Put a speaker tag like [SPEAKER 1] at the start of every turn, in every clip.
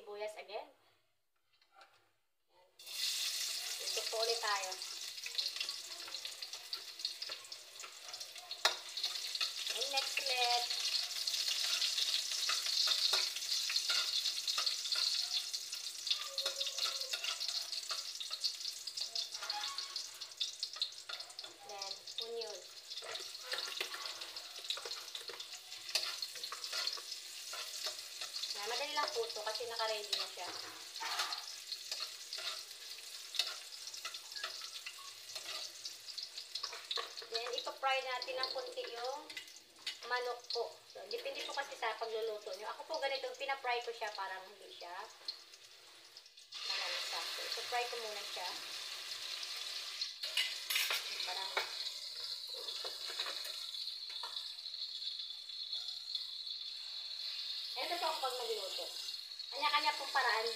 [SPEAKER 1] sibuyas again. Ito po ulit tayo. And next ulit. Then, onion. Madali lang po ito kasi naka-ready na siya. Then, ipa-fry natin ng konti yung manok po. So, depende po kasi sa pagluluto nyo. Ako po ganito, pina-fry ko siya parang hindi siya malansa. So, ipa-fry ko muna siya. Parang ito po ako pag magluto. Kanya-kanya pong paraan.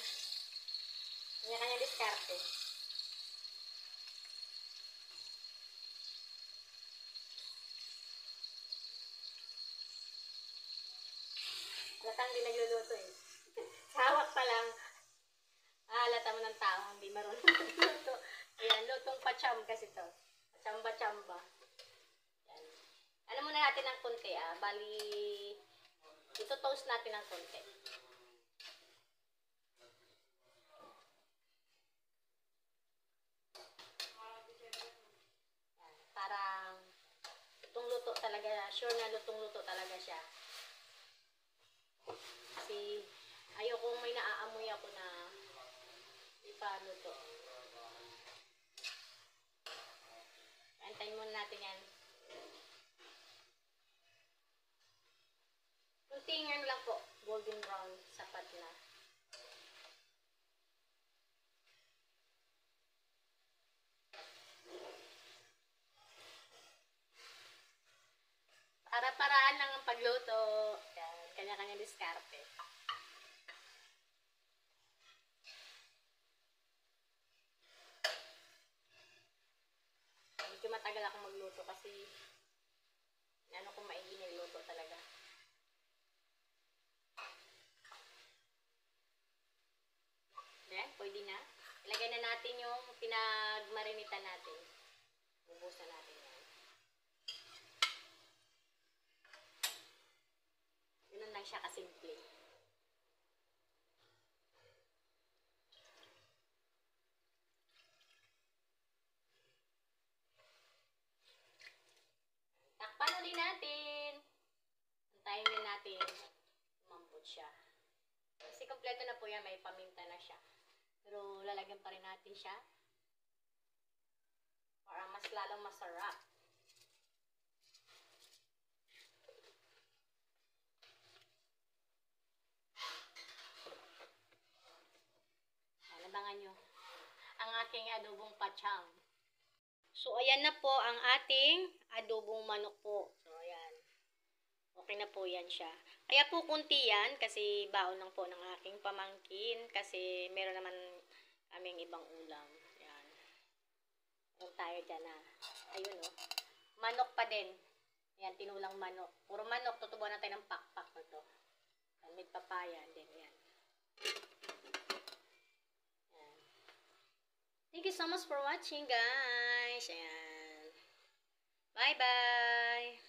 [SPEAKER 1] Kanya-kanya diskarte. Halatang hindi nagluluto eh. Sa hawak pa lang, halata mo ng tao hindi marunong magluto. Ayan, lutong pacham kasi to. Chamba-chamba. Ayan. Ano muna natin ng konti bali, ito toast natin ng konti. Ayan. Parang lutong luto talaga, sure na lutong luto talaga siya. Kasi ayokong may naaamoy ako na ipaluto. Antayin muna natin yan. Kunting ano lang po, golden brown, sapat na. Para-paraan lang ang pagluto. Kanya-kanya diskarte. Medyo matagal ako magluto kasi ano kung maigi nagluto talaga. Then, pwede na. Ilagay na natin yung pinagmarinitan natin. Bubusan natin yan. Ganun lang siya kasimple. Takpan ulit natin. Antayin din natin umambot siya. Kasi kompleto na po yan, may paminta na siya. Pero lalagyan pa rin natin siya para mas lalong masarap. Abangan nyo ang aking adobong pacham. So, ayan na po ang ating adobong manok po. So, ayan. Okay na po yan siya. Kaya po kunti yan kasi baon lang po ng aking pamangkin kasi meron naman kaming ibang ulam. Ayan. Meron tayo dyan ayun manok pa din. Ayan, tinulang manok. Puro manok, tutubuan natin ng pakpak na to. May papaya din. Ayan. Thank you so much for watching, guys. Ayan. Bye-bye.